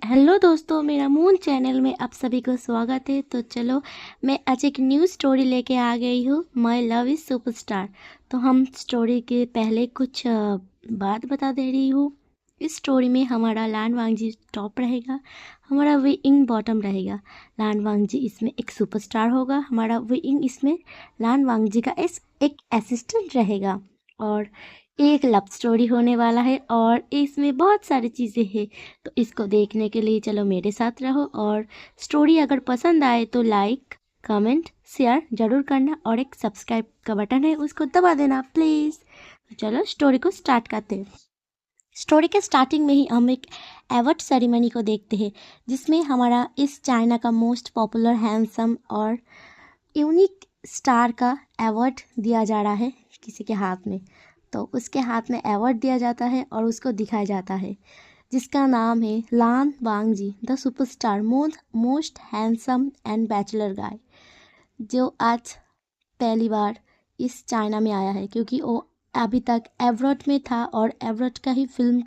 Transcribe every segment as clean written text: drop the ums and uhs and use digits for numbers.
Hello दोस्तों, मेरा moon channel में आप सभी को स्वागत है। तो चलो, मैं आज एक न्यू स्टोरी लेके आ गई हूँ, माय लव इज़ सुपरस्टार। तो हम स्टोरी के पहले कुछ बात बता दे रही हूँ। इस स्टोरी में हमारा लान वांगजी टॉप रहेगा, हमारा विंग बॉटम रहेगा। लान वांगजी इसमें एक सुपरस्टार होगा, हमारा विंग इसमें लान वांगजी का एक असिस्टेंट रहेगा। और एक लव स्टोरी होने वाला है और इसमें बहुत सारी चीज़ें हैं। तो इसको देखने के लिए चलो मेरे साथ रहो, और स्टोरी अगर पसंद आए तो लाइक कमेंट शेयर ज़रूर करना, और एक सब्सक्राइब का बटन है उसको दबा देना प्लीज़। तो चलो स्टोरी को स्टार्ट करते हैं। स्टोरी के स्टार्टिंग में ही हम एक अवार्ड सेरेमनी को देखते हैं, जिसमें हमारा इस चाइना का मोस्ट पॉपुलर हैंडसम और यूनिक स्टार का अवार्ड दिया जा रहा है किसी के हाथ में। तो उसके हाथ में अवार्ड दिया जाता है और उसको दिखाया जाता है, जिसका नाम है Lan Wangji the superstar most handsome and bachelor guy, जो आज पहली बार इस चाइना में आया है, क्योंकि वो अभी तक एवरेट में था और एवरेट का ही फिल्म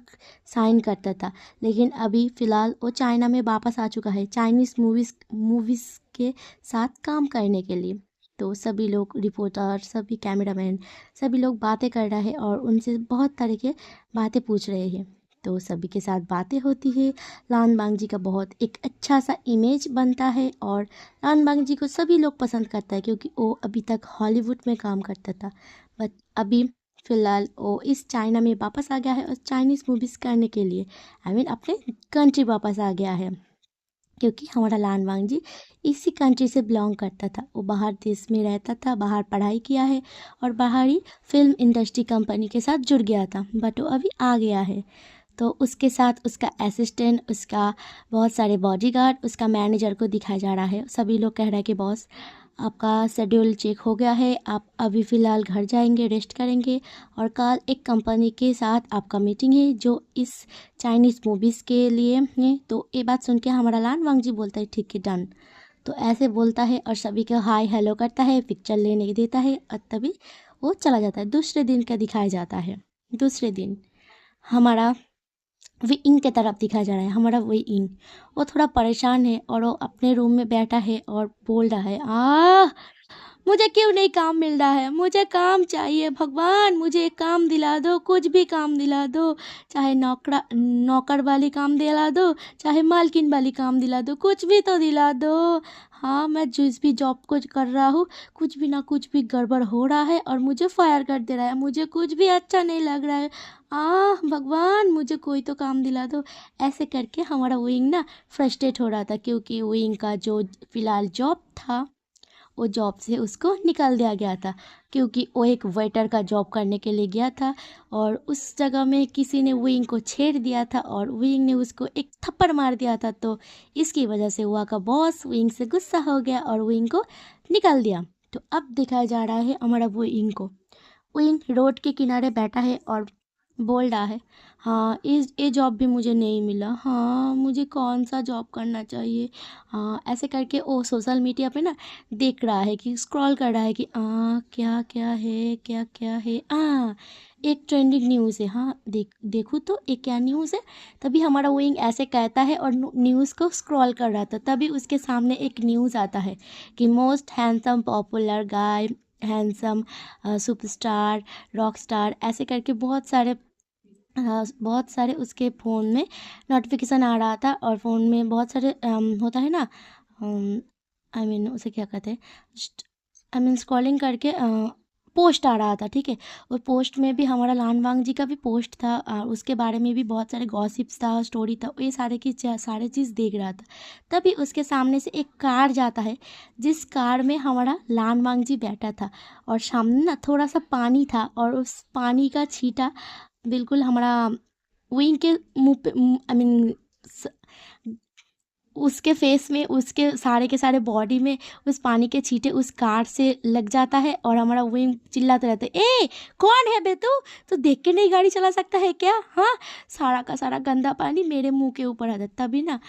साइन करता था। लेकिन अभी फ़िलहाल वो चाइना में वापस आ चुका है चाइनीज़ मूवीज़ के साथ काम करने के लिए। तो सभी लोग रिपोर्टर, सभी कैमरामैन, सभी लोग बातें कर रहे हैं और उनसे बहुत तरह के बातें पूछ रहे हैं। तो सभी के साथ बातें होती है। लान बांगजी का बहुत एक अच्छा सा इमेज बनता है और लान बांगजी को सभी लोग पसंद करता है, क्योंकि वो अभी तक हॉलीवुड में काम करता था, बट अभी फ़िलहाल वो इस चाइना में वापस आ गया है और चाइनीज़ मूवीज़ करने के लिए अपने कंट्री वापस आ गया है। क्योंकि हमारा लान वांगजी इसी कंट्री से बिलोंग करता था, वो बाहर देश में रहता था, बाहर पढ़ाई किया है और बाहर ही फिल्म इंडस्ट्री कंपनी के साथ जुड़ गया था, बट वो अभी आ गया है। तो उसके साथ उसका असिस्टेंट, उसका बहुत सारे बॉडीगार्ड, उसका मैनेजर को दिखाया जा रहा है। सभी लोग कह रहे हैं कि बॉस, आपका शेड्यूल चेक हो गया है, आप अभी फ़िलहाल घर जाएंगे, रेस्ट करेंगे, और कल एक कंपनी के साथ आपका मीटिंग है जो इस चाइनीज़ मूवीज़ के लिए है। तो ये बात सुन के हमारा लान वांगजी बोलता है ठीक है डन। तो ऐसे बोलता है और सभी को हाय हेलो करता है, पिक्चर लेने देता है और तभी वो चला जाता है। दूसरे दिन का दिखाया जाता है। दूसरे दिन हमारा विंग की तरफ दिखाया जा रहा है। हमारा विंग वो थोड़ा परेशान है और वो अपने रूम में बैठा है और बोल रहा है, मुझे क्यों नहीं काम मिल रहा है, मुझे काम चाहिए भगवान, मुझे एक काम दिला दो, कुछ भी काम दिला दो, चाहे नौकर वाली काम दिला दो, चाहे मालकिन वाली काम दिला दो, कुछ भी तो दिला दो। हाँ, मैं जिस भी जॉब को कर रहा हूँ कुछ भी ना कुछ भी गड़बड़ हो रहा है और मुझे फायर कर दे रहा है, मुझे कुछ भी अच्छा नहीं लग रहा है। भगवान, मुझे कोई तो काम दिला दो। ऐसे करके हमारा विंग ना फ्रस्ट्रेट हो रहा था, क्योंकि विंग का जो फ़िलहाल जॉब था वो जॉब से उसको निकाल दिया गया था, क्योंकि वो एक वेटर का जॉब करने के लिए गया था और उस जगह में किसी ने विंग को छेड़ दिया था और विंग ने उसको एक थप्पड़ मार दिया था। तो इसकी वजह से हुआ का बॉस विंग से गुस्सा हो गया और विंग को निकाल दिया। तो अब दिखाया जा रहा है हमारा विंग को। विंग रोड के किनारे बैठा है और बोल रहा है, हाँ इस ये जॉब भी मुझे नहीं मिला, हाँ मुझे कौन सा जॉब करना चाहिए। हाँ, ऐसे करके वो सोशल मीडिया पे ना देख रहा है कि स्क्रॉल कर रहा है कि क्या क्या है, क्या क्या है। एक ट्रेंडिंग न्यूज़ है, हाँ देखूँ तो ये क्या न्यूज़ है। तभी हमारा विंग ऐसे कहता है और न्यूज़ को स्क्रॉल कर रहा था, तभी उसके सामने एक न्यूज़ आता है कि most handsome popular guy, handsome superstar, rock star, ऐसे करके बहुत सारे उसके फ़ोन में नोटिफिकेशन आ रहा था। और फ़ोन में बहुत सारे होता है ना, उसे क्या कहते हैं, स्क्रॉलिंग करके पोस्ट आ रहा था, ठीक है। और पोस्ट में भी हमारा लान वांग जी का भी पोस्ट था, उसके बारे में भी बहुत सारे गॉसिप्स था, स्टोरी था, ये सारे चीज़ देख रहा था। तभी उसके सामने से एक कार जाता है, जिस कार में हमारा लान वांग जी बैठा था, और सामने ना थोड़ा सा पानी था और उस पानी का छींटा बिल्कुल हमारा विंग के मुंह पे, उसके फेस में, उसके सारे के सारे बॉडी में उस पानी के छींटे उस कार से लग जाता है। और हमारा विंग चिल्लाते रहता है, ए कौन है बे तू देख के नहीं गाड़ी चला सकता है क्या, हाँ सारा का सारा गंदा पानी मेरे मुंह के ऊपर आता। तभी ना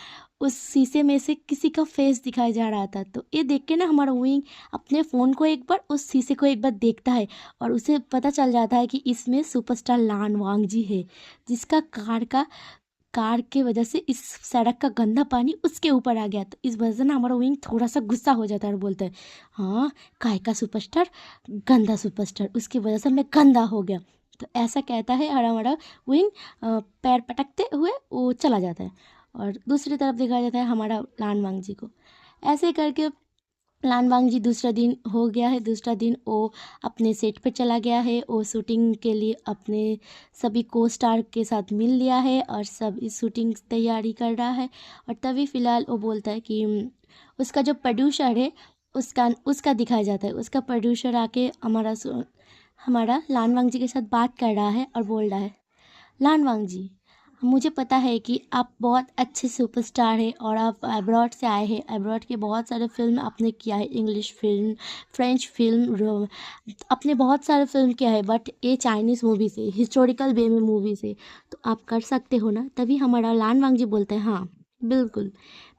उस शीशे में से किसी का फेस दिखाया जा रहा था। तो ये देख के ना हमारा विंग अपने फ़ोन को एक बार, उस शीशे को एक बार देखता है और उसे पता चल जाता है कि इसमें सुपरस्टार लान वांग जी है, जिसका कार का कार के वजह से इस सड़क का गंदा पानी उसके ऊपर आ गया। तो इस वजह से ना हमारा विंग थोड़ा सा गुस्सा हो जाता है और बोलता है, हाँ काय का सुपरस्टार, गंदा सुपरस्टार, उसकी वजह से मैं गंदा हो गया। तो ऐसा कहता है और हमारा विंग पैर पटकते हुए वो चला जाता है। और दूसरी तरफ देखा जाता है हमारा लान वांग जी को। ऐसे करके लान वांग जी दूसरा दिन हो गया है। दूसरा दिन वो अपने सेट पे चला गया है। वो शूटिंग के लिए अपने सभी को स्टार के साथ मिल लिया है और सब इस शूटिंग तैयारी कर रहा है। और तभी फ़िलहाल वो बोलता है कि उसका जो प्रोड्यूसर है उसका उसका दिखाया जाता है। उसका प्रोड्यूसर आके हमारा लान वांग जी के साथ बात कर रहा है और बोल रहा है, लान वांग जी, मुझे पता है कि आप बहुत अच्छे सुपरस्टार हैं और आप अब्रॉड से आए हैं। अब्रॉड के बहुत सारे फ़िल्म आपने किया है, इंग्लिश फ़िल्म, फ्रेंच फ़िल्म, आपने बहुत सारे फ़िल्म किया है, बट ये चाइनीज़ मूवी से, हिस्टोरिकल वे में मूवी से, तो आप कर सकते हो ना। तभी हमारा लान वांग जी बोलते हैं, हाँ बिल्कुल,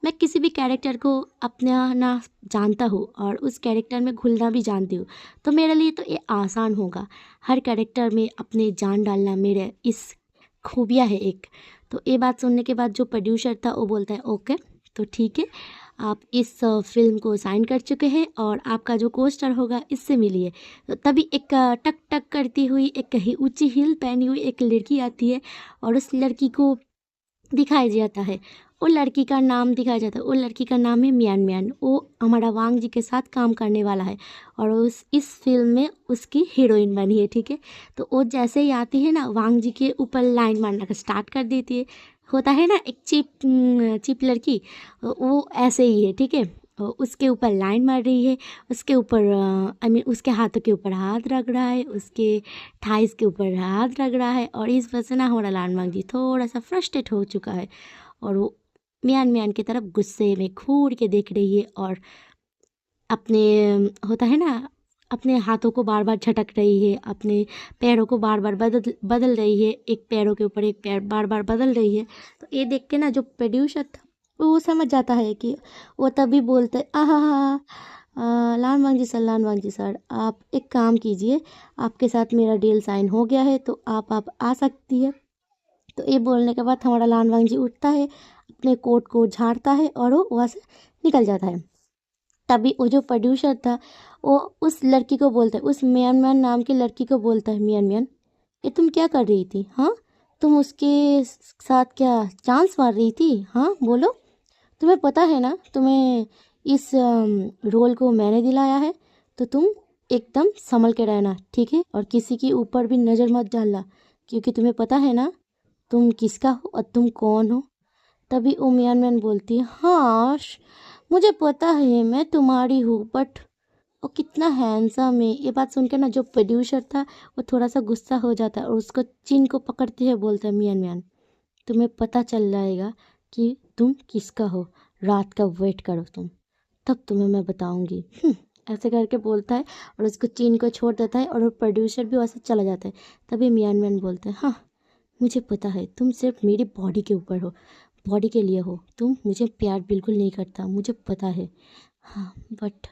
मैं किसी भी कैरेक्टर को अपना ना जानता हूँ और उस कैरेक्टर में घुलना भी जानती हूँ, तो मेरे लिए तो ये आसान होगा। हर कैरेक्टर में अपने जान डालना मेरे इस खूबियाँ है एक। तो ये बात सुनने के बाद जो प्रोड्यूसर था वो बोलता है, ओके तो ठीक है, आप इस फ़िल्म को साइन कर चुके हैं और आपका जो कोस्टार होगा इससे मिलिए। तो तभी एक टक टक करती हुई एक कहीं ऊंची हील पहनी हुई एक लड़की आती है और उस लड़की को दिखाया जाता है। वो लड़की का नाम दिखाया जाता है। वो लड़की का नाम है मियान मियान। वो हमारा वांग जी के साथ काम करने वाला है और उस इस फिल्म में उसकी हीरोइन बनी है, ठीक है। तो वो जैसे ही आती है ना, वांग जी के ऊपर लाइन मारना का स्टार्ट कर देती है। होता है ना एक चीप लड़की, वो ऐसे ही है, ठीक है। उसके ऊपर लाइन मार रही है, उसके ऊपर आई मीन उसके हाथों के ऊपर हाथ रख रहा है, उसके थाइस के ऊपर हाथ रख रहा है। और इस वजह से ना हमारा लान वांग जी थोड़ा सा फ्रस्ट्रेट हो चुका है और वो मियान मियान की तरफ गुस्से में घूर के देख रही है और अपने होता है ना, अपने हाथों को बार बार झटक रही है, अपने पैरों को बार बार बदल बदल रही है, एक पैरों के ऊपर एक पैर बार बार बदल रही है। तो ये देख के ना जो प्रोड्यूसर था वो समझ जाता है कि वो तभी बोलते हैं, लान वांग जी सर, लान वांग जी सर, आप एक काम कीजिए, आपके साथ मेरा डील साइन हो गया है तो आप आ सकती है। तो ये बोलने के बाद हमारा लान वांग जी उठता है, अपने कोट को झाड़ता है और वो वहाँ से निकल जाता है। तभी वो जो प्रोड्यूसर था वो उस लड़की को बोलता है, उस मियान मियान नाम की लड़की को बोलता है, मियान मियान, ये तुम क्या कर रही थी? हाँ, तुम उसके साथ क्या चांस मार रही थी? हाँ बोलो, तुम्हें पता है ना, तुम्हें इस रोल को मैंने दिलाया है, तो तुम एकदम संभल के रहना, ठीक है। और किसी के ऊपर भी नज़र मत डालना, क्योंकि तुम्हें पता है ना तुम किसका हो और तुम कौन हो। तभी वो मियान मियान बोलती है, हाँ मुझे पता है मैं तुम्हारी हूँ, बट वो कितना हैंडसम है। ये बात सुनकर ना जो प्रोड्यूसर था वो थोड़ा सा गुस्सा हो जाता है और उसको चिन को पकड़ते हुए बोलता है, मियान मियान, तुम्हें पता चल जाएगा कि तुम किसका हो, रात का वेट करो तुम, तब तुम्हें मैं बताऊंगी। ऐसे करके बोलता है और उसको चीन को छोड़ देता है और वो प्रोड्यूसर भी वैसे चला जाता है। तभी मियान मियान बोलते हैं, हाँ मुझे पता है तुम सिर्फ मेरी बॉडी के ऊपर हो, बॉडी के लिए हो, तुम मुझे प्यार बिल्कुल नहीं करता, मुझे पता है। हाँ बट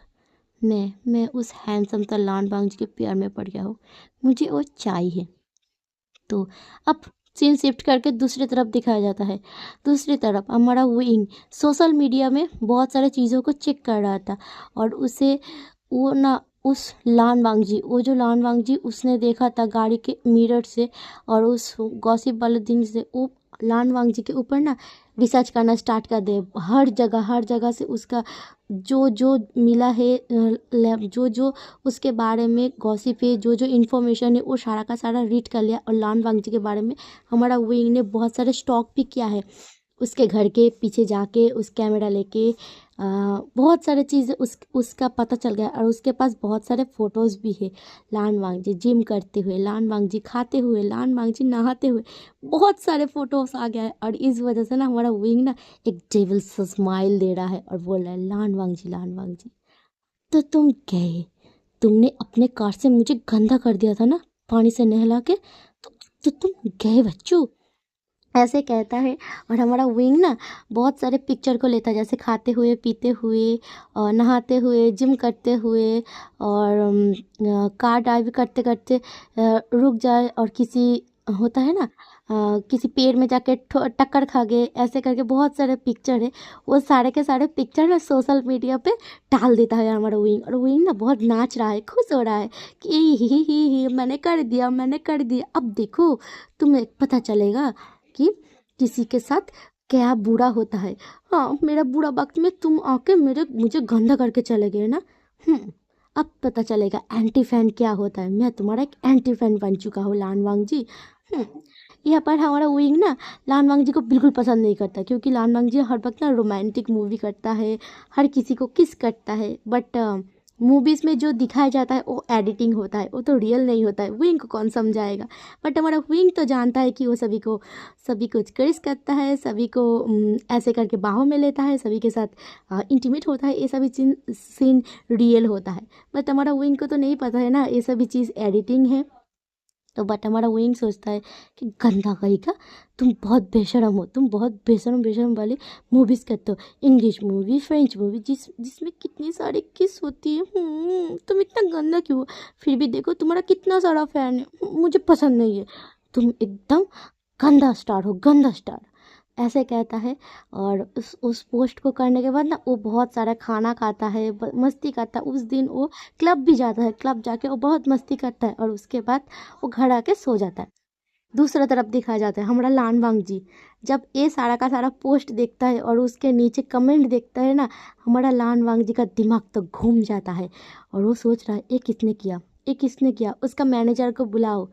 मैं उस हैंडसम सा लान बांग जी के प्यार में पड़ गया हूँ, मुझे वो चाहिए। तो अब सीन शिफ्ट करके दूसरी तरफ दिखाया जाता है। दूसरी तरफ हमारा विंग सोशल मीडिया में बहुत सारे चीज़ों को चेक कर रहा था और उसे वो ना उस लान वांग जी, वो जो लान वांग जी उसने देखा था गाड़ी के मिरर से और उस गॉसिप वाले दिन से वो लान वांग जी के ऊपर ना रिसर्च करना स्टार्ट कर दे। हर जगह से उसका जो जो मिला है जो जो उसके बारे में गॉसिप है, जो जो इन्फॉर्मेशन है वो सारा का सारा रीड कर लिया। और लान वांग जी के बारे में हमारा विंग ने बहुत सारे स्टॉक भी किया है। उसके घर के पीछे जाके उस कैमरा लेके बहुत सारे चीज़ें उसका पता चल गया और उसके पास बहुत सारे फ़ोटोज़ भी है। लान वांग जी जिम करते हुए, लान वांग जी खाते हुए, लान वांग जी नहाते हुए, बहुत सारे फ़ोटोज़ आ गया है। और इस वजह से ना हमारा विंग ना एक डेविल सा स्माइल दे रहा है और बोल रहा है, लान वांग जी, लान वांग जी, तो तुम गए, तुमने अपने कार से मुझे गंदा कर दिया था ना पानी से नहला के, तो तुम गए बच्चों, ऐसे कहता है। और हमारा विंग ना बहुत सारे पिक्चर को लेता है, जैसे खाते हुए, पीते हुए और नहाते हुए, जिम करते हुए और कार ड्राइव करते करते रुक जाए और किसी होता है ना किसी पेड़ में जाके टक्कर खा गए, ऐसे करके बहुत सारे पिक्चर है। वो सारे के सारे पिक्चर ना सोशल मीडिया पे डाल देता है हमारा विंग, और विंग ना बहुत नाच रहा है, खुश हो रहा है कि ही मैंने कर दिया, मैंने कर दिया। अब देखो तुम्हें पता चलेगा कि किसी के साथ क्या बुरा होता है। हाँ, मेरा बुरा वक्त में तुम आके मुझे गंदा करके चले गए ना। अब पता चलेगा एंटी फैन क्या होता है। मैं तुम्हारा एक एंटी फैन बन चुका हूँ लानवांग जी। हम्म, यहाँ पर हमारा विंग ना लानवांग जी को बिल्कुल पसंद नहीं करता, क्योंकि लानवांग जी हर वक्त ना रोमांटिक मूवी करता है, हर किसी को किस करता है। बट मूवीज़ में जो दिखाया जाता है वो एडिटिंग होता है, वो तो रियल नहीं होता है। विंग को कौन समझाएगा। बट हमारा विंग तो जानता है कि वो सभी को क्रिस करता है, सभी को ऐसे करके बाहों में लेता है, सभी के साथ इंटीमेट होता है। ये सभी सीन रियल होता है। बट हमारा विंग को तो नहीं पता है ना ये सभी चीज़ एडिटिंग है। तो बट हमारा विंग सोचता है कि गंदा कहीं का, तुम बहुत बेशरम हो, तुम बहुत बेशरम बेशरम वाली मूवीज़ करते हो, इंग्लिश मूवी, फ्रेंच मूवी, जिसमें कितनी सारी किस होती है। तुम इतना गंदा क्यों हो? फिर भी देखो तुम्हारा कितना सारा फैन है, मुझे पसंद नहीं है, तुम एकदम गंदा स्टार हो, गंदा स्टार, ऐसे कहता है। और उस पोस्ट को करने के बाद ना वो बहुत सारा खाना खाता है, मस्ती करता है। उस दिन वो क्लब भी जाता है, क्लब जाके वो बहुत मस्ती करता है, और उसके बाद वो घर आके सो जाता है। दूसरा तरफ दिखाया जाता है हमारा लानवांग जी, जब ये सारा का सारा पोस्ट देखता है और उसके नीचे कमेंट देखता है ना, हमारा लानवांग जी का दिमाग तो घूम जाता है। और वो सोच रहा है ये किसने किया, ये किसने किया। उसका मैनेजर को बुलाओ।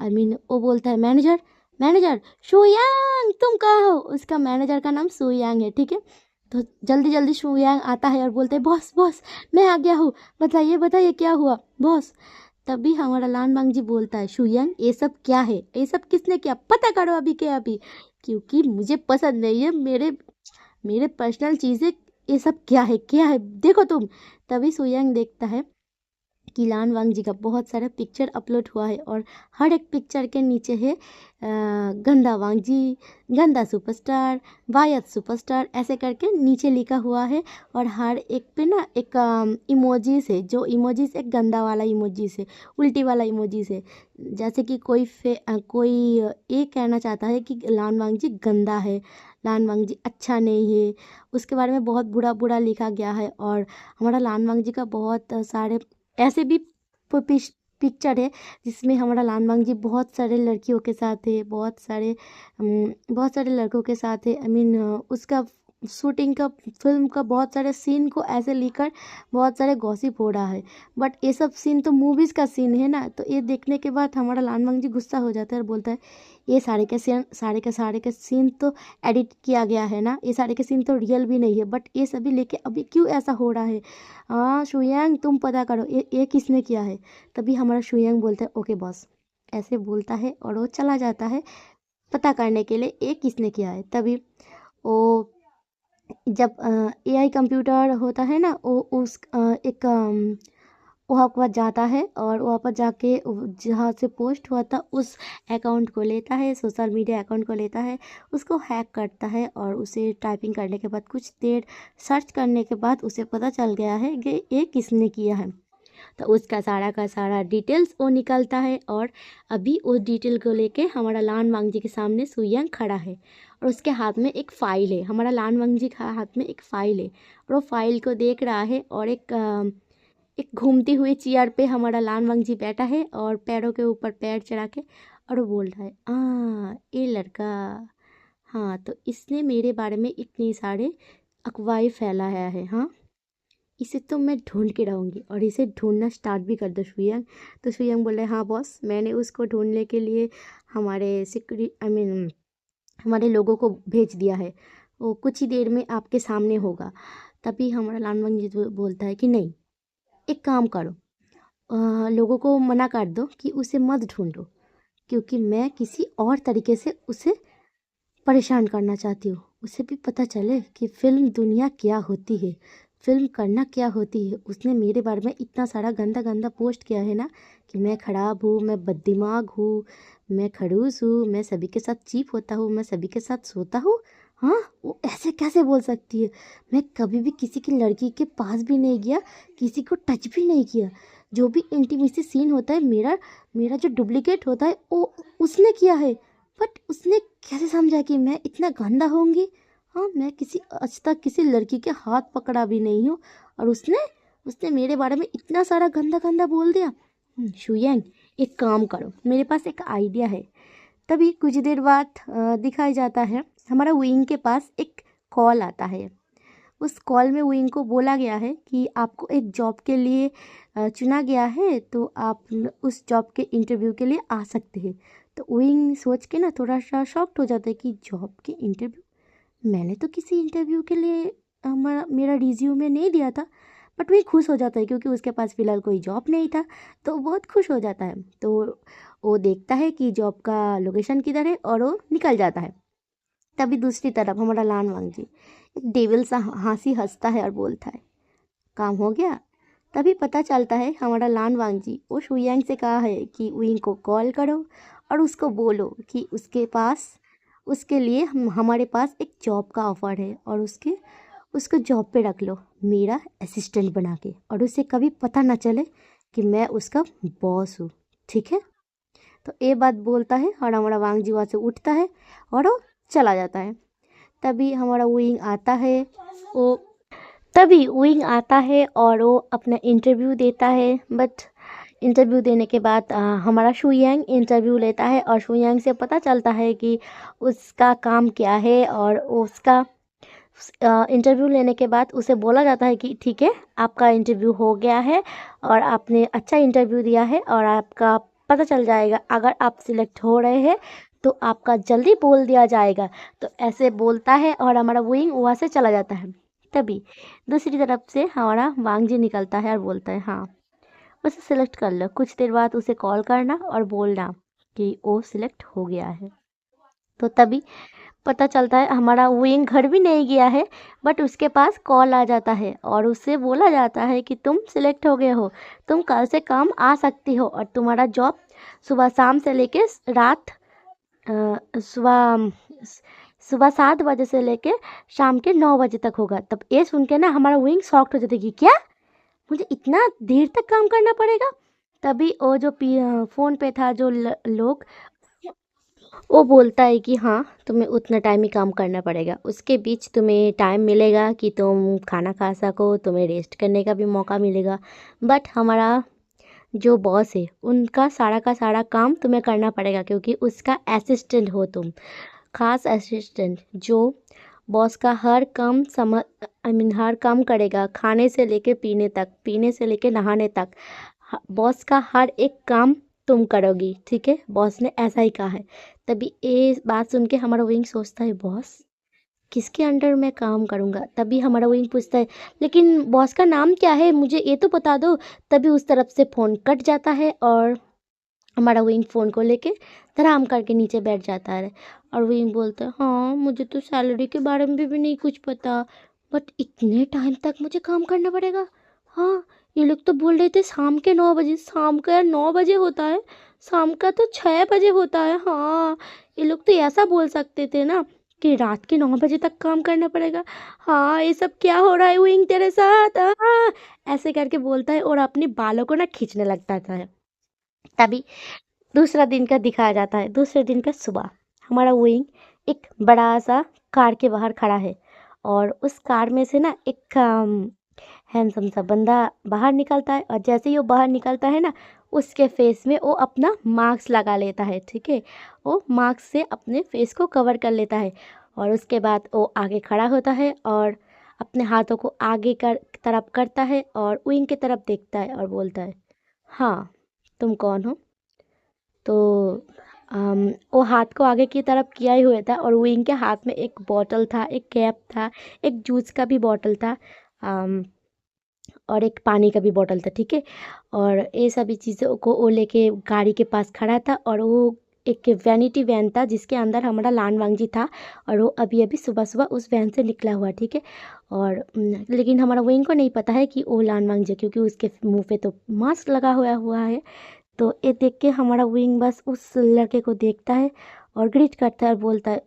वो बोलता है मैनेजर, मैनेजर शुयांग तुम कहाँ हो। उसका मैनेजर का नाम शुयांग है, ठीक है। तो जल्दी जल्दी शुयांग आता है और बोलते है बॉस बॉस मैं आ गया हूँ, बताइए बताइए क्या हुआ बॉस। तभी हमारा लानवांग जी बोलता है शुयांग ये सब क्या है, ये सब किसने किया, पता करो अभी के अभी, क्योंकि मुझे पसंद नहीं है, मेरे मेरे पर्सनल चीज़ें, ये सब क्या है देखो तुम। तभी शुयांग देखता है कि लानवांग जी का बहुत सारा पिक्चर अपलोड हुआ है, और हर एक पिक्चर के नीचे है गंदा वांग जी, गंदा सुपरस्टार, वायद सुपरस्टार, ऐसे करके नीचे लिखा हुआ है। और हर एक पे ना एक इमोजीज है, जो इमोजीज एक गंदा वाला इमोजीज है, उल्टी वाला इमोजीज है। जैसे कि कोई ये कहना चाहता है कि लानवांग जी गंदा है, लानवांग जी अच्छा नहीं है, उसके बारे में बहुत बुरा बुरा लिखा गया है। और हमारा लानवांग जी का बहुत सारे ऐसे भी पिक्चर है जिसमें हमारा लानवांग जी बहुत सारे लड़कियों के साथ है, बहुत सारे लड़कों के साथ है। उसका शूटिंग का, फिल्म का बहुत सारे सीन को ऐसे लेकर बहुत सारे गॉसिप हो रहा है। बट ये सब सीन तो मूवीज़ का सीन है ना, तो ये देखने के बाद हमारा लानवांग जी गुस्सा हो जाता है और बोलता है ये सारे के सीन तो एडिट किया गया है ना, ये सारे के सीन तो रियल भी नहीं है, बट ये सभी लेके अभी क्यों ऐसा हो रहा है। हाँ शुयांग तुम पता करो ये किसने किया है। तभी हमारा शुयांग बोलता है ओके बॉस, ऐसे बोलता है और वो चला जाता है पता करने के लिए ये किसने किया है। तभी वो जब एआई कंप्यूटर होता है ना, वो एक वहाँ पर जाता है, और वहाँ पर जाके जहाँ से पोस्ट हुआ था उस अकाउंट को लेता है, सोशल मीडिया अकाउंट को लेता है, उसको हैक करता है, और उसे टाइपिंग करने के बाद कुछ देर सर्च करने के बाद उसे पता चल गया है कि ये किसने किया है। तो उसका सारा का सारा डिटेल्स वो निकलता है, और अभी उस डिटेल को लेके हमारा लानवांग जी के सामने शुयांग खड़ा है, और उसके हाथ में एक फ़ाइल है। हमारा लानवांग जी के हाथ में एक फ़ाइल है, और वो फाइल को देख रहा है। और एक घूमती हुई चेयर पे हमारा लानवांग जी बैठा है, और पैरों के ऊपर पैर चढ़ा के, और वो बोल रहा है ये लड़का, हाँ तो इसने मेरे बारे में इतनी सारे अफवाहें फैलाया है। हाँ, इसे तो मैं ढूंढ के रहूँगी, और इसे ढूंढना स्टार्ट भी कर दो शुयांग। तो शुयांग बोल रहे हाँ बॉस, मैंने उसको ढूंढने के लिए हमारे हमारे लोगों को भेज दिया है, वो कुछ ही देर में आपके सामने होगा। तभी हमारा लानवांग जी बोलता है कि नहीं, एक काम करो, लोगों को मना कर दो कि उसे मत ढूंढो, क्योंकि मैं किसी और तरीके से उसे परेशान करना चाहती हूँ। उसे भी पता चले कि फिल्म दुनिया क्या होती है, फिल्म करना क्या होती है। उसने मेरे बारे में इतना सारा गंदा गंदा पोस्ट किया है ना, कि मैं ख़राब हूँ, मैं बददिमाग हूँ, मैं खड़ूस हूँ, मैं सभी के साथ चीप होता हूँ, मैं सभी के साथ सोता हूँ। हाँ, वो ऐसे कैसे बोल सकती है। मैं कभी भी किसी की लड़की के पास भी नहीं गया, किसी को टच भी नहीं किया। जो भी इंटीमेसी सीन होता है, मेरा मेरा जो डुप्लीकेट होता है वो उसने किया है। बट उसने कैसे समझा कि मैं इतना गंदा होंगी? हाँ, मैं किसी आज तक किसी लड़की के हाथ पकड़ा भी नहीं हूँ, और उसने उसने मेरे बारे में इतना सारा गंदा गंदा बोल दिया। शुयंग, एक काम करो, मेरे पास एक आइडिया है। तभी कुछ देर बाद दिखाई जाता है हमारा विंग के पास एक कॉल आता है। उस कॉल में विंग को बोला गया है कि आपको एक जॉब के लिए चुना गया है, तो आप उस जॉब के इंटरव्यू के लिए आ सकते हैं। तो विंग सोच के ना थोड़ा सा शॉक्ड हो जाता है कि जॉब के इंटरव्यू, मैंने तो किसी इंटरव्यू के लिए मेरा रिज्यूमे नहीं दिया था। बट वही खुश हो जाता है क्योंकि उसके पास फ़िलहाल कोई जॉब नहीं था, तो बहुत खुश हो जाता है। तो वो देखता है कि जॉब का लोकेशन किधर है और वो निकल जाता है। तभी दूसरी तरफ हमारा लान वांग जी एक डेविल सा हंसी हंसता है और बोलता है, काम हो गया। तभी पता चलता है हमारा लान वांग जी वो शुयांग से कहा है कि विंग को कॉल करो और उसको बोलो कि उसके लिए हमारे पास एक जॉब का ऑफ़र है, और उसको जॉब पे रख लो मेरा असिस्टेंट बना के, और उसे कभी पता ना चले कि मैं उसका बॉस हूँ। ठीक है? तो ये बात बोलता है और हमारा वांग जी वहाँ से उठता है और वो चला जाता है। तभी हमारा विंग आता है वो तभी विंग आता है और वो अपना इंटरव्यू देता है। बट इंटरव्यू देने के बाद हमारा शुयांग इंटरव्यू लेता है और शुयांग से पता चलता है कि उसका काम क्या है, और उसका इंटरव्यू लेने के बाद उसे बोला जाता है कि ठीक है, आपका इंटरव्यू हो गया है और आपने अच्छा इंटरव्यू दिया है, और आपका पता चल जाएगा अगर आप सिलेक्ट हो रहे हैं तो आपका जल्दी बोल दिया जाएगा। तो ऐसे बोलता है और हमारा विंग वहाँ से चला जाता है। तभी दूसरी तरफ से हमारा वांग जी निकलता है और बोलता है, हाँ, उसे सिलेक्ट कर लो। कुछ देर बाद उसे कॉल करना और बोलना कि वो सिलेक्ट हो गया है। तो तभी पता चलता है हमारा विंग घर भी नहीं गया है, बट उसके पास कॉल आ जाता है और उससे बोला जाता है कि तुम सिलेक्ट हो गए हो, तुम कल से काम आ सकती हो, और तुम्हारा जॉब सुबह शाम से लेके रात सुबह सुबह 7 बजे से लेके शाम के 9 बजे तक होगा। तब ये सुन के ना हमारा विंग शॉक्ड हो जाता है कि क्या, मुझे इतना देर तक काम करना पड़ेगा? तभी वो जो फ़ोन पे था जो लोग, वो बोलता है कि हाँ, तुम्हें उतना टाइम ही काम करना पड़ेगा, उसके बीच तुम्हें टाइम मिलेगा कि तुम खाना खा सको, तुम्हें रेस्ट करने का भी मौका मिलेगा। बट हमारा जो बॉस है उनका सारा का सारा काम तुम्हें करना पड़ेगा क्योंकि उसका असिस्टेंट हो तुम, खास असिस्टेंट जो बॉस का हर काम हर काम करेगा, खाने से लेके पीने तक, पीने से लेके नहाने तक। बॉस का हर एक काम तुम करोगी, ठीक है? बॉस ने ऐसा ही कहा है। तभी ये बात सुन के हमारा विंग सोचता है, बॉस किसके अंडर मैं काम करूँगा? तभी हमारा विंग पूछता है, लेकिन बॉस का नाम क्या है? मुझे ये तो बता दो। तभी उस तरफ से फ़ोन कट जाता है और हमारा विंग फ़ोन को लेके धड़ाम करके नीचे बैठ जाता है। और विंग बोलता है, हाँ, मुझे तो सैलरी के बारे में भी नहीं कुछ पता, बट इतने टाइम तक मुझे काम करना पड़ेगा? हाँ, ये लोग तो बोल रहे थे शाम के 9 बजे। शाम का यार 9 बजे होता है, शाम का तो 6 बजे होता है। हाँ, ये लोग तो ऐसा बोल सकते थे ना कि रात के 9 बजे तक काम करना पड़ेगा। हाँ, ये सब क्या हो रहा है विंग तेरे साथ? ऐसे करके बोलता है और अपने बालों को ना खींचने लगता है। तभी दूसरा दिन का दिखाया जाता है। दूसरे दिन का सुबह हमारा विंग एक बड़ा सा कार के बाहर खड़ा है, और उस कार में से ना एक हैंडसम सा बंदा बाहर निकलता है, और जैसे ही वो बाहर निकलता है ना, उसके फेस में वो अपना मास्क लगा लेता है। ठीक है? वो मास्क से अपने फेस को कवर कर लेता है, और उसके बाद वो आगे खड़ा होता है और अपने हाथों को आगे कर तरफ करता है और विंग की तरफ देखता है और बोलता है, हाँ, तुम कौन हो? तो वो हाथ को आगे की तरफ किया ही हुआ था, और विंग के हाथ में एक बॉटल था, एक कैप था, एक जूस का भी बॉटल था, और एक पानी का भी बॉटल था। ठीक है? और ये सभी चीज़ों को वो लेके गाड़ी के पास खड़ा था, और वो एक वैनिटी वैन था जिसके अंदर हमारा लान वांगजी था, और वो अभी अभी सुबह सुबह उस वैन से निकला हुआ। ठीक है? और लेकिन हमारा विंग को नहीं पता है कि वो लान वांगजी, क्योंकि उसके मुंह पे तो मास्क लगा हुआ है। तो ये देख के हमारा विंग बस उस लड़के को देखता है और ग्रीट करता है और बोलता है,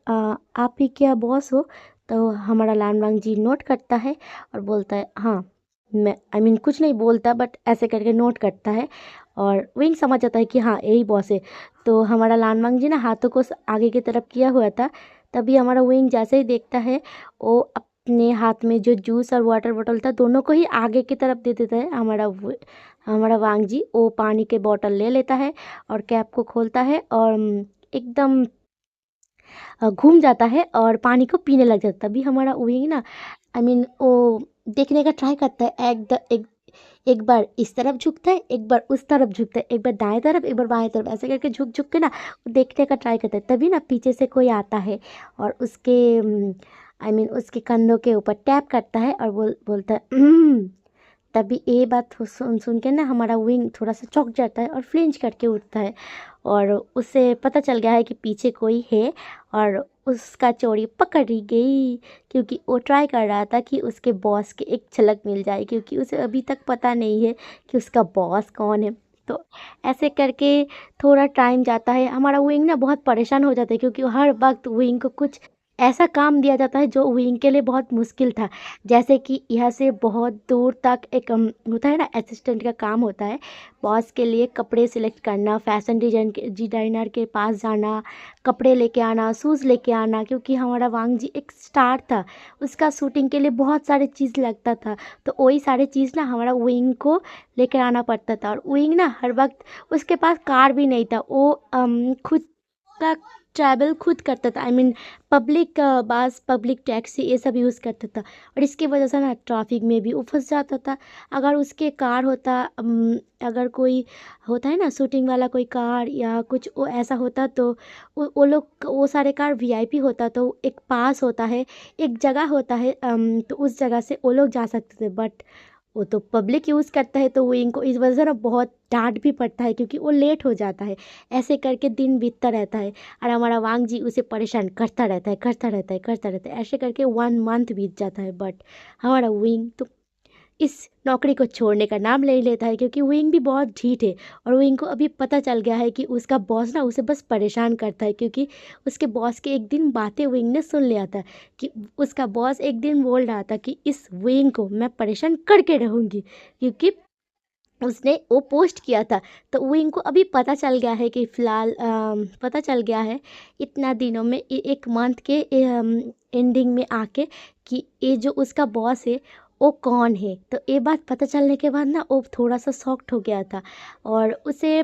आप ही क्या बॉस हो? तो हमारा लान वांग जी नोट करता है और बोलता है, हाँ, मैं कुछ नहीं बोलता, बट ऐसे करके नोट करता है। और विंग समझ जाता है कि हाँ यही बॉस है। तो हमारा लानवांग जी ना हाथों को आगे की तरफ किया हुआ था। तभी हमारा विंग जैसे ही देखता है, वो अपने हाथ में जो जूस और वाटर बॉटल था दोनों को ही आगे की तरफ दे देता है। हमारा वांग जी वो पानी के बॉटल ले लेता है और कैप को खोलता है और एकदम घूम जाता है और पानी को पीने लग जाता है। तभी हमारा विंग ना वो देखने का ट्राई करता है। एक बार इस तरफ झुकता है, एक बार उस तरफ झुकता है, एक बार दाएं तरफ, एक बार बाएं तरफ, ऐसे करके झुक झुक के ना वो देखने का ट्राई करता है। तभी ना पीछे से कोई आता है और उसके उसके कंधों के ऊपर टैप करता है और बोलता है तभी ये बात सुन सुन के ना हमारा विंग थोड़ा सा चौंक जाता है और फ्लिंच करके उठता है। और उसे पता चल गया है कि पीछे कोई है और उसका चोरी पकड़ ली गई, क्योंकि वो ट्राई कर रहा था कि उसके बॉस की एक झलक मिल जाए, क्योंकि उसे अभी तक पता नहीं है कि उसका बॉस कौन है। तो ऐसे करके थोड़ा टाइम जाता है। हमारा विंग ना बहुत परेशान हो जाता है, क्योंकि हर वक्त विंग को कुछ ऐसा काम दिया जाता है जो विंग के लिए बहुत मुश्किल था। जैसे कि यहाँ से बहुत दूर तक एक होता है ना असिस्टेंट का काम होता है। बॉस के लिए कपड़े सिलेक्ट करना, फैशन डिजाइनर के पास जाना, कपड़े लेके आना, शूज़ लेके आना, क्योंकि हमारा वांग जी एक स्टार था। उसका शूटिंग के लिए बहुत सारे चीज़ लगता था। तो वही सारे चीज़ ना हमारा विंग को लेकर आना पड़ता था। और विंग ना हर वक्त उसके पास कार भी नहीं था। वो खुद का ट्रैवल खुद करता था। पब्लिक बस, पब्लिक टैक्सी ये सब यूज़ करता था। और इसकी वजह से ना ट्रैफिक में भी वो फंस जाता था। अगर उसके कार होता, अगर कोई होता है ना शूटिंग वाला कोई कार या कुछ वो ऐसा होता, तो वो लोग वो सारे कार वीआईपी होता, तो एक पास होता है, एक जगह होता है, तो उस जगह से वो लोग जा सकते थे। बट वो तो पब्लिक यूज़ करता है, तो वो इनको इस वजह से ना बहुत डांट भी पड़ता है, क्योंकि वो लेट हो जाता है। ऐसे करके दिन बीतता रहता है और हमारा वांग जी उसे परेशान करता रहता है, करता रहता है, करता रहता है। ऐसे करके 1 मंथ बीत जाता है। बट हमारा विंग तो इस नौकरी को छोड़ने का नाम ले लेता है, क्योंकि विंग भी बहुत ढीठ है। और विंग को अभी पता चल गया है कि उसका बॉस ना उसे बस परेशान करता है, क्योंकि उसके बॉस के एक दिन बातें विंग ने सुन लिया था कि उसका बॉस एक दिन बोल रहा था कि इस विंग को मैं परेशान करके रहूँगी, क्योंकि उसने वो पोस्ट किया था। तो विंग को अभी पता चल गया है कि फ़िलहाल पता चल गया है इतना दिनों में, 1 मंथ के एंडिंग में आके, कि ये जो उसका बॉस है वो कौन है। तो ये बात पता चलने के बाद ना वो थोड़ा सा शॉक्ड हो गया था। और उसे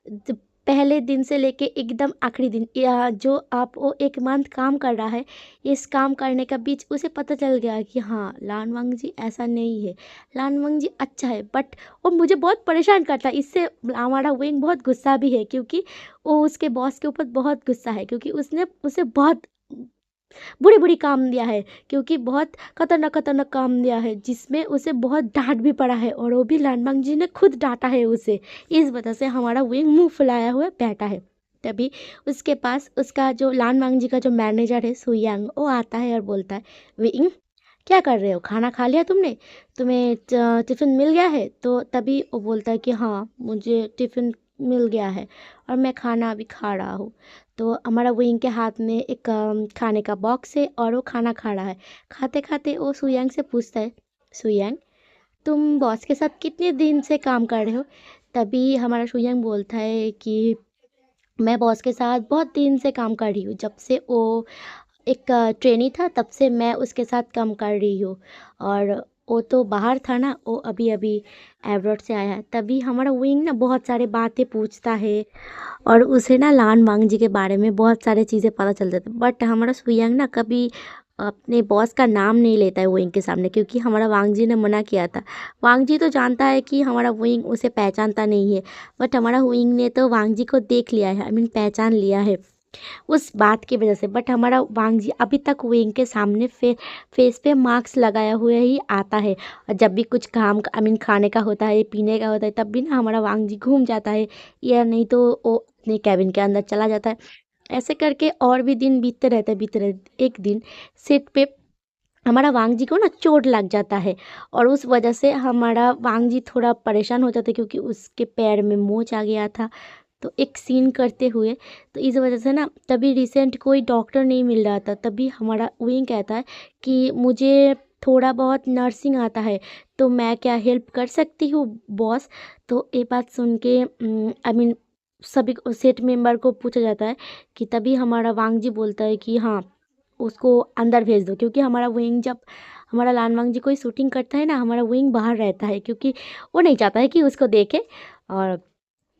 द पहले दिन से लेके एकदम आखिरी दिन, या जो आप वो 1 मंथ काम कर रहा है, इस काम करने का बीच उसे पता चल गया कि हाँ, लानवांग जी ऐसा नहीं है। लानवांग जी अच्छा है, बट वो मुझे बहुत परेशान करता है। इससे हमारा विंग बहुत गुस्सा भी है, क्योंकि वो उसके बॉस के ऊपर बहुत गुस्सा है, क्योंकि उसने उसे बहुत बुरी-बुरी काम दिया है, क्योंकि बहुत खतरनाक-खतरनाक काम दिया है, जिसमें उसे बहुत डाँट भी पड़ा है, और वो भी लानबांग जी ने खुद डाँटा है उसे। इस वजह से हमारा विंग मुँह फुलाया हुआ बैठा है। तभी उसके पास उसका जो लानबांग जी का जो मैनेजर है सुयांग, वो आता है और बोलता है, "विंग, क्या कर रहे हो? खाना खा लिया तुमने? तुम्हें टिफ़िन मिल गया है?" तो तभी वो बोलता है कि हाँ, मुझे टिफ़िन मिल गया है और मैं खाना अभी खा रहा हूँ। तो हमारा विंग के हाथ में एक खाने का बॉक्स है और वो खाना खा रहा है। खाते-खाते वो सुयांग से पूछता है, "सुयांग, तुम बॉस के साथ कितने दिन से काम कर रहे हो?" तभी हमारा सुयांग बोलता है कि मैं बॉस के साथ बहुत दिन से काम कर रही हूँ। जब से वो एक ट्रेनी था, तब से मैं उसके साथ काम कर रही हूँ। और वो तो बाहर था ना, वो अभी-अभी अब्रॉड से आया है। तभी हमारा विंग ना बहुत सारे बातें पूछता है और उसे ना लान वांग जी के बारे में बहुत सारी चीज़ें पता चल जाती है। बट हमारा सुयांग ना कभी अपने बॉस का नाम नहीं लेता है विंग के सामने, क्योंकि हमारा वांग जी ने मना किया था। वांग जी तो जानता है कि हमारा विंग उसे पहचानता नहीं है, बट हमारा विंग ने तो वांग जी को देख लिया है, पहचान लिया है उस बात की वजह से। बट हमारा वांग जी अभी तक विंग के सामने फेस पे मास्क लगाया हुआ ही आता है। और जब भी कुछ काम खाने का होता है, पीने का होता है, तब भी ना हमारा वांग जी घूम जाता है, या नहीं तो वो अपने कैबिन के अंदर चला जाता है। ऐसे करके और भी दिन बीतते रहते। एक दिन सेट पे हमारा वांग जी को ना चोट लग जाता है, और उस वजह से हमारा वांग जी थोड़ा परेशान हो जाता है, क्योंकि उसके पैर में मोच आ गया था। तो एक सीन करते हुए, तो इस वजह से ना तभी रिसेंट कोई डॉक्टर नहीं मिल रहा था। तभी हमारा विंग कहता है कि मुझे थोड़ा बहुत नर्सिंग आता है, तो मैं क्या हेल्प कर सकती हूँ बॉस। तो ये बात सुन के आई मीन सभी सेट मेंबर को पूछा जाता है कि तभी हमारा वांग जी बोलता है कि हाँ, उसको अंदर भेज दो, क्योंकि हमारा विंग जब हमारा लानवांग जी कोई शूटिंग करता है ना, हमारा विंग बाहर रहता है, क्योंकि वो नहीं चाहता है कि उसको देखे। और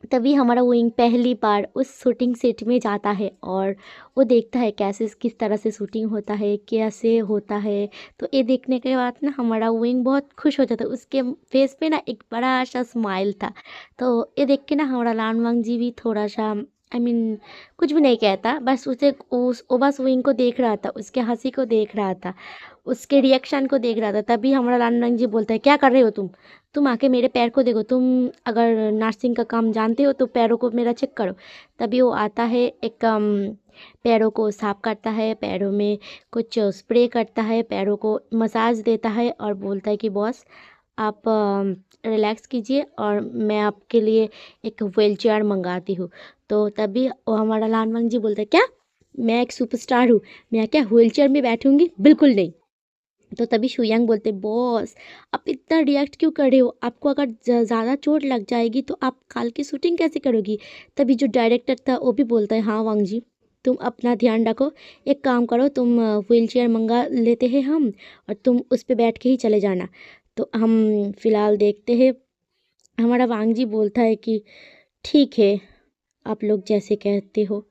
तभी हमारा विंग पहली बार उस शूटिंग सेट में जाता है और वो देखता है कैसे किस तरह से शूटिंग होता है, कैसे होता है। तो ये देखने के बाद ना हमारा विंग बहुत खुश हो जाता है, उसके फेस पे ना एक बड़ा सा स्माइल था। तो ये देख के ना हमारा लानवांग जी भी थोड़ा सा आई मीन कुछ भी नहीं कहता, बस उसे उस वो बस विंग को देख रहा था, उसके हंसी को देख रहा था, उसके रिएक्शन को देख रहा था। तभी हमारा लानवांग जी बोलता है, क्या कर रहे हो तुम आके मेरे पैर को देखो, तुम अगर नर्सिंग का काम जानते हो तो पैरों को मेरा चेक करो। तभी वो आता है, एक पैरों को साफ करता है, पैरों में कुछ स्प्रे करता है, पैरों को मसाज देता है और बोलता है कि बॉस आप रिलैक्स कीजिए और मैं आपके लिए एक व्हील चेयर मंगाती हूँ। तो तभी वो हमारा लानवांग जी बोलता है, क्या मैं एक सुपरस्टार हूँ, मैं क्या व्हील चेयर में बैठूंगी, बिल्कुल नहीं। तो तभी शुयांग बोलते, बॉस आप इतना रिएक्ट क्यों कर रहे हो, आपको अगर ज़्यादा चोट लग जाएगी तो आप कल की शूटिंग कैसे करोगी। तभी जो डायरेक्टर था वो भी बोलता है, हाँ वांग जी तुम अपना ध्यान रखो, एक काम करो, तुम व्हील चेयर मंगा लेते हैं हम, और तुम उस पर बैठ के ही चले जाना। तो हम फिलहाल देखते हैं, हमारा वांग जी बोलता है कि ठीक है, आप लोग जैसे कहते हो।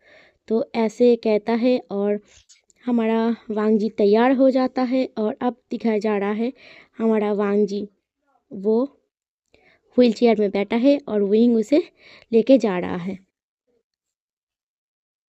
तो ऐसे कहता है और हमारा वांग जी तैयार हो जाता है और अब दिखाया जा रहा है हमारा वांग जी वो व्हील चेयर में बैठा है और विंग उसे लेके जा रहा है।